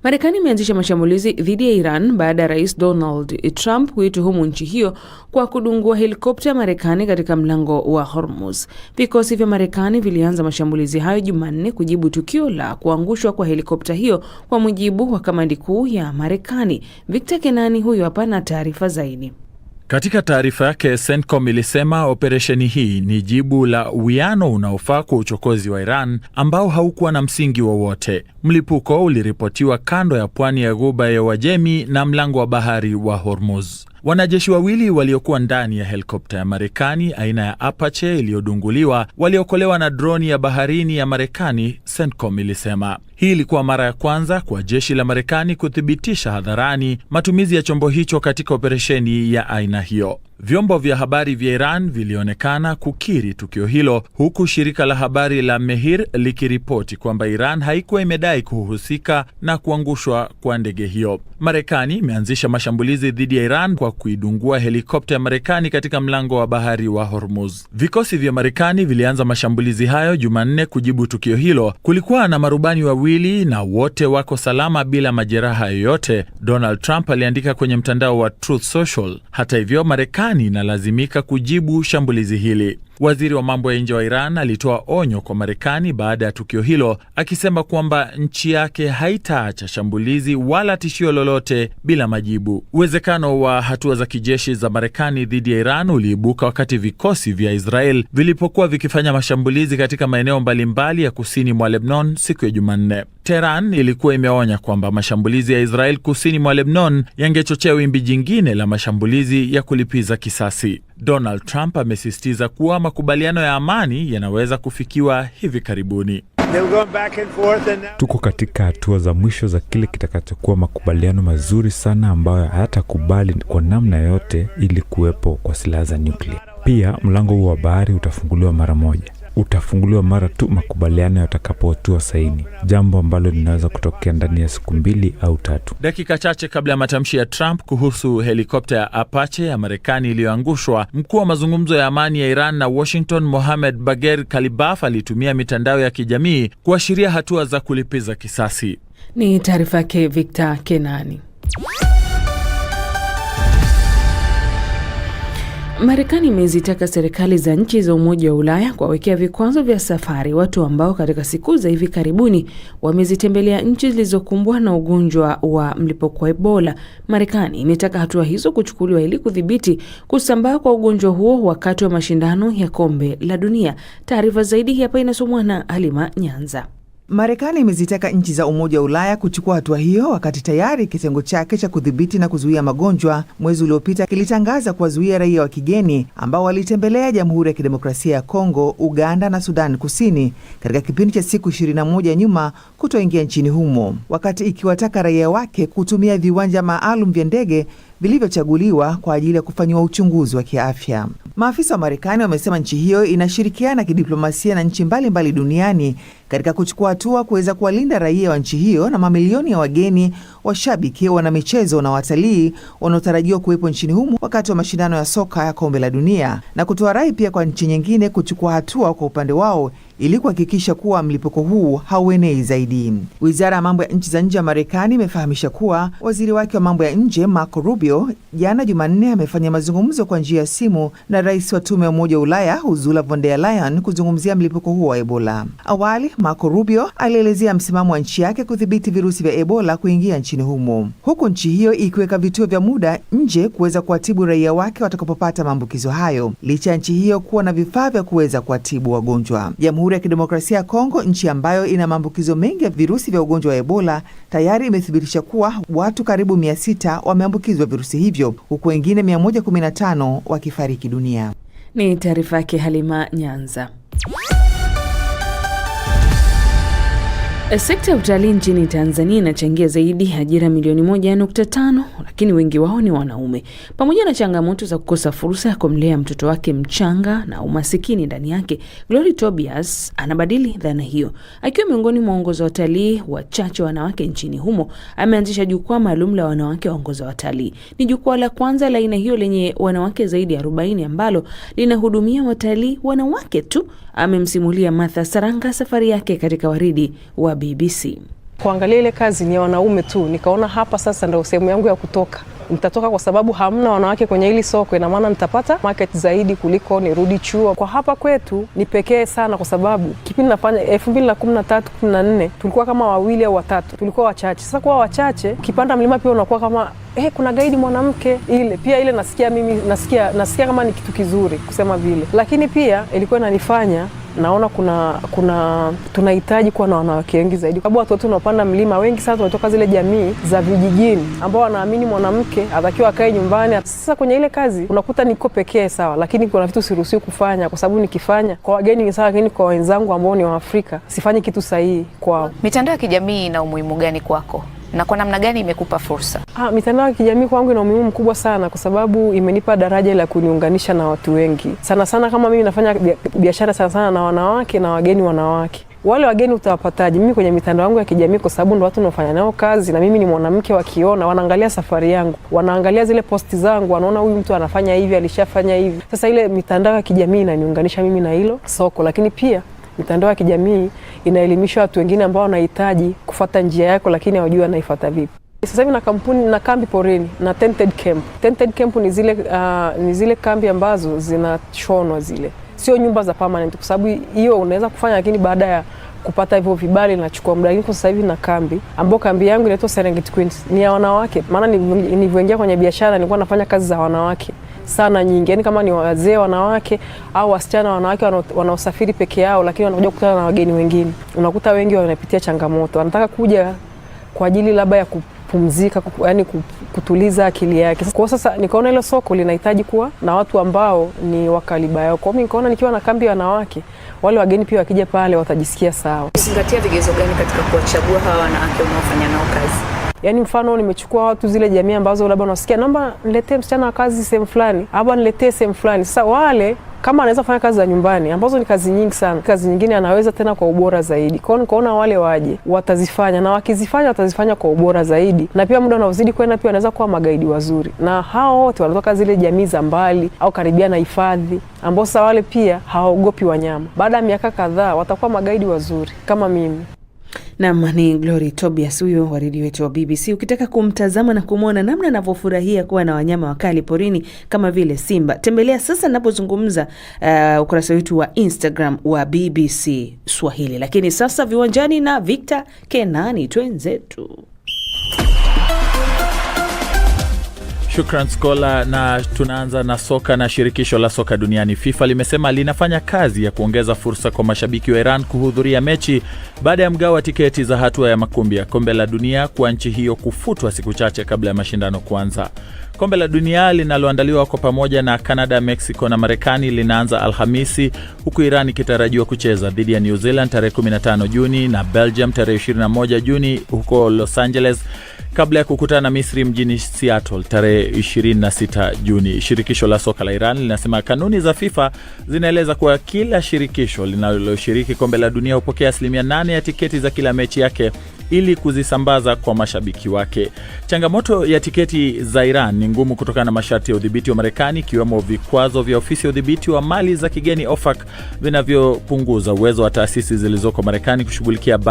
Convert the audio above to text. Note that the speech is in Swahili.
Marekani imeanzisha mashambulizi dhidi ya Iran baada ya Rais Donald Trump kuituhumu nchi hiyo kwa kudungua helikopta ya Marekani katika mlango wa Hormuz. Vikosi vya Marekani vilianza mashambulizi hayo Jumanne kujibu tukio la kuangushwa kwa helikopta hiyo, kwa mujibu wa kamandi kuu ya Marekani. Victor Kenani huyo hapa na taarifa zaidi. Katika taarifa yake, CENTCOM ilisema operesheni hii ni jibu la uwiano unaofaa kwa uchokozi wa Iran ambao haukuwa na msingi wowote. Mlipuko uliripotiwa kando ya pwani ya Ghuba ya Uajemi na mlango wa bahari wa Hormuz. Wanajeshi wawili waliokuwa ndani ya helikopta ya Marekani aina ya Apache iliyodunguliwa waliokolewa na droni ya baharini ya Marekani, CENTCOM ilisema. Hii ilikuwa mara ya kwanza kwa jeshi la Marekani kuthibitisha hadharani matumizi ya chombo hicho katika operesheni ya aina hiyo. Vyombo vya habari vya Iran vilionekana kukiri tukio hilo, huku shirika la habari la Mehir likiripoti kwamba Iran haikuwa imedai kuhusika na kuangushwa kwa ndege hiyo. Marekani imeanzisha mashambulizi dhidi ya Iran kwa kuidungua helikopta ya Marekani katika mlango wa bahari wa Hormuz. Vikosi vya Marekani vilianza mashambulizi hayo Jumanne kujibu tukio hilo. Kulikuwa na marubani wawili na wote wako salama bila majeraha yoyote, Donald Trump aliandika kwenye mtandao wa Truth Social. Hata hivyo, Marekani inalazimika kujibu shambulizi hili. Waziri wa mambo ya nje wa Iran alitoa onyo kwa Marekani baada ya tukio hilo, akisema kwamba nchi yake haitaacha shambulizi wala tishio lolote bila majibu. Uwezekano wa hatua za kijeshi za Marekani dhidi ya Iran uliibuka wakati vikosi vya Israel vilipokuwa vikifanya mashambulizi katika maeneo mbalimbali ya kusini mwa Lebanon siku ya Jumanne. Tehran ilikuwa imeonya kwamba mashambulizi ya Israel kusini mwa Lebanon yangechochea wimbi jingine la mashambulizi ya kulipiza kisasi. Donald Trump amesisitiza kuwa makubaliano ya amani yanaweza kufikiwa hivi karibuni. Tuko katika hatua za mwisho za kile kitakachokuwa makubaliano mazuri sana ambayo hayatakubali kwa namna yote ili kuwepo kwa silaha za nyuklia. Pia mlango huu wa bahari utafunguliwa mara moja. Utafunguliwa mara tu makubaliano yatakapotiwa saini, jambo ambalo linaweza kutokea ndani ya siku 2 au 3. Dakika chache kabla ya matamshi ya Trump kuhusu helikopta ya Apache ya Marekani iliyoangushwa, mkuu wa mazungumzo ya amani ya Iran na Washington, Mohamed Bagher Kalibaf, alitumia mitandao ya kijamii kuashiria hatua za kulipiza kisasi. Ni taarifa yake Victor Kenani. Marekani imezitaka serikali za nchi za Umoja wa Ulaya kuwawekea vikwazo vya safari watu ambao katika siku za hivi karibuni wamezitembelea nchi zilizokumbwa na ugonjwa wa mlipuko wa Ebola. Marekani imetaka hatua hizo kuchukuliwa ili kudhibiti kusambaa kwa ugonjwa huo wakati wa mashindano ya Kombe la Dunia. Taarifa zaidi hapa inasomwa na Halima Nyanza. Marekani imezitaka nchi za Umoja wa Ulaya kuchukua hatua hiyo wakati tayari kitengo chake cha kudhibiti na kuzuia magonjwa mwezi uliopita kilitangaza kuwazuia raia wa kigeni ambao walitembelea Jamhuri ya Kidemokrasia ya Kongo, Uganda na Sudan Kusini katika kipindi cha siku 21 nyuma kutoingia nchini humo, wakati ikiwataka raia wake kutumia viwanja maalum vya ndege vilivyochaguliwa kwa ajili ya kufanyiwa uchunguzi wa kiafya. Maafisa wa Marekani wamesema nchi hiyo inashirikiana kidiplomasia na nchi mbalimbali duniani katika kuchukua hatua kuweza kuwalinda raia wa nchi hiyo na mamilioni ya wageni, washabiki, wanamichezo na watalii wanaotarajiwa kuwepo nchini humo wakati wa mashindano ya soka ya Kombe la Dunia, na kutoa rai pia kwa nchi nyingine kuchukua hatua kwa upande wao ili kuhakikisha kuwa mlipuko huu hauenei zaidi. Wizara ya mambo ya nchi za nje ya Marekani imefahamisha kuwa waziri wake wa mambo ya nje Marco Rubio jana Jumanne amefanya mazungumzo kwa njia ya simu na rais wa tume ya Umoja wa Ulaya Ursula von der Leyen kuzungumzia mlipuko huo wa Ebola. Awali Marco Rubio alielezea msimamo wa nchi yake kudhibiti virusi vya Ebola kuingia nchini humo, huku nchi hiyo ikiweka vituo vya muda nje kuweza kuwatibu raia wake watakapopata maambukizo hayo, licha ya nchi hiyo kuwa na vifaa vya kuweza kuwatibu wagonjwa. Jamhuri ya Kidemokrasia ya Kongo, nchi ambayo ina maambukizo mengi ya virusi vya ugonjwa wa Ebola, tayari imethibitisha kuwa watu karibu 600 wameambukizwa virusi hivyo, huku wengine 115 wakifariki dunia. Ni taarifa yake Halima Nyanza. Sekta ya utalii nchini Tanzania inachangia zaidi ajira milioni 1.5, lakini wengi wao ni wanaume. Pamoja na changamoto za kukosa fursa ya kumlea mtoto wake mchanga na umasikini ndani yake, Glory Tobias anabadili dhana hiyo. Akiwa miongoni mwa waongoza watalii wachache wanawake nchini humo, ameanzisha jukwaa maalum la wanawake waongoza watalii. Ni jukwaa la kwanza la aina hiyo lenye wanawake zaidi ya 40 ambalo linahudumia watalii wanawake tu. Amemsimulia Martha Saranga safari yake katika waridi wa BBC. Kuangalia ile kazi ni ya wanaume tu, nikaona hapa sasa ndio sehemu yangu ya kutoka. Nitatoka kwa sababu hamna wanawake kwenye hili soko, ina maana nitapata market zaidi kuliko nirudi chuo. Kwa hapa kwetu ni pekee sana kwa sababu kipindi nafanya 2013 14 tulikuwa kama 2 au 3, tulikuwa wachache. Sasa kwa wachache ukipanda mlima pia unakuwa kama kuna guide mwanamke, ile pia ile nasikia mimi nasikia kama ni kitu kizuri kusema vile. Lakini pia ilikuwa inanifanya naona kuna tunahitaji kuwa na wanawake wengi zaidi. Sababu watu tunapanda mlima wengi sana tunatoka zile jamii za vijijini ambao wanaamini mwanamke atakiwa akae nyumbani. Sasa kwenye ile kazi unakuta niko pekee sawa, lakini kuna vitu siruhusiwi kufanya kwa sababu nikifanya kwa wageni ni sawa, lakini kwa wenzangu ambao ni wa Afrika sifanyi kitu sahihi kwao. Mitandao ya kijamii ina umuhimu gani kwako? Na kwa namna gani imekupa fursa? Mitandao ya kijamii kwangu ina umuhimu mkubwa sana kwa sababu imenipa daraja la kuniunganisha na watu wengi. Sana sana kama mimi nafanya biashara sana sana na wanawake na wageni wanawake. Wale wageni utawapataje? Mimi kwenye mitandao yangu ya kijamii kwa sababu ndo watu naofanya nao kazi na mimi ni mwanamke, wakiona wanaangalia safari yangu, wanaangalia zile posti zangu, wanaona huyu mtu anafanya hivi, alishafanya hivi. Sasa ile mitandao ya kijamii inaniunganisha mimi na hilo soko, lakini pia mitandao ya kijamii inaelimisha watu wengine ambao wanahitaji kufuata njia yako lakini hawajui wanaifuata vipi. Sasa hivi na kampuni na kambi porini na tented camp. Tented camp ni zile kambi ambazo zinashonwa zile. Sio nyumba za permanent kwa sababu hiyo unaweza kufanya lakini baada ya kupata hivyo vibali inachukua muda. Lakini sasa hivi na kambi ambao kambi yangu inaitwa Serengeti Queens ni ya wanawake. Maana nilivyoingia kwenye biashara nilikuwa nafanya kazi za wanawake sana nyingi. Yaani kama ni wazee wanawake au wasichana wanawake wanaosafiri peke yao lakini wanakuja kukutana na wageni wengine. Unakuta wengi wanapitia changamoto. Wanataka kuja kwa ajili labda ya kupumzika, yani kutuliza akili yake. Kwa sasa nikaona ile soko linahitaji kuwa na watu ambao ni wakaliba yao. Kwa mimi nikaona nikiwa na kambi ya wanawake, wale wageni pia wakija pale watajisikia sawa. Usingatia vigezo gani katika kuwachagua hawa wanawake unaofanya nao kazi? Yaani mfano nimechukua watu zile jamii ambazo labda unasikia naomba niletee msichana wa kazi sehemu fulani, au niletee sehemu fulani. Sasa wale kama anaweza kufanya kazi za nyumbani ambazo ni kazi nyingi sana, kazi nyingine anaweza tena kwa ubora zaidi. Kwa hiyo nikaona wale waje watazifanya, na wakizifanya watazifanya kwa ubora zaidi, na pia muda unaozidi kwenda pia wanaweza kuwa magaidi wazuri. Na hao wote wanatoka zile jamii za mbali au karibia na hifadhi, ambao sasa wale pia hawaogopi wanyama. Baada ya miaka kadhaa watakuwa magaidi wazuri kama mimi. Naam, ni Glory Tobias huyo wa redio wetu wa BBC. Ukitaka kumtazama na kumwona namna anavyofurahia kuwa na wanyama wakali porini kama vile simba, tembelea sasa ninapozungumza ukurasa wetu wa Instagram wa BBC Swahili. Lakini sasa viwanjani na Victor Kenani, twenzetu. Shukran Skola, na tunaanza na soka. Na shirikisho la soka duniani FIFA limesema linafanya kazi ya kuongeza fursa kwa mashabiki wa Iran kuhudhuria mechi baada ya mgao wa tiketi za hatua ya makundi ya kombe la dunia kwa nchi hiyo kufutwa siku chache kabla ya mashindano kuanza. Kombe la dunia linaloandaliwa kwa pamoja na Canada, Mexico na Marekani linaanza Alhamisi, huku Iran ikitarajiwa kucheza dhidi ya New Zealand tarehe 15 Juni na Belgium tarehe 21 Juni huko Los Angeles, kabla ya kukutana na Misri mjini Seattle tarehe 26 Juni. Shirikisho la soka la Iran linasema kanuni za FIFA zinaeleza kuwa kila shirikisho linaloshiriki kombe la dunia hupokea 8% ya tiketi za kila mechi yake ili kuzisambaza kwa mashabiki wake. Changamoto ya tiketi za Iran ni ngumu kutokana na masharti ya udhibiti wa Marekani, ikiwemo vikwazo vya ofisi ya udhibiti wa mali za kigeni OFAC vinavyopunguza uwezo wa taasisi zilizoko Marekani kushughulikia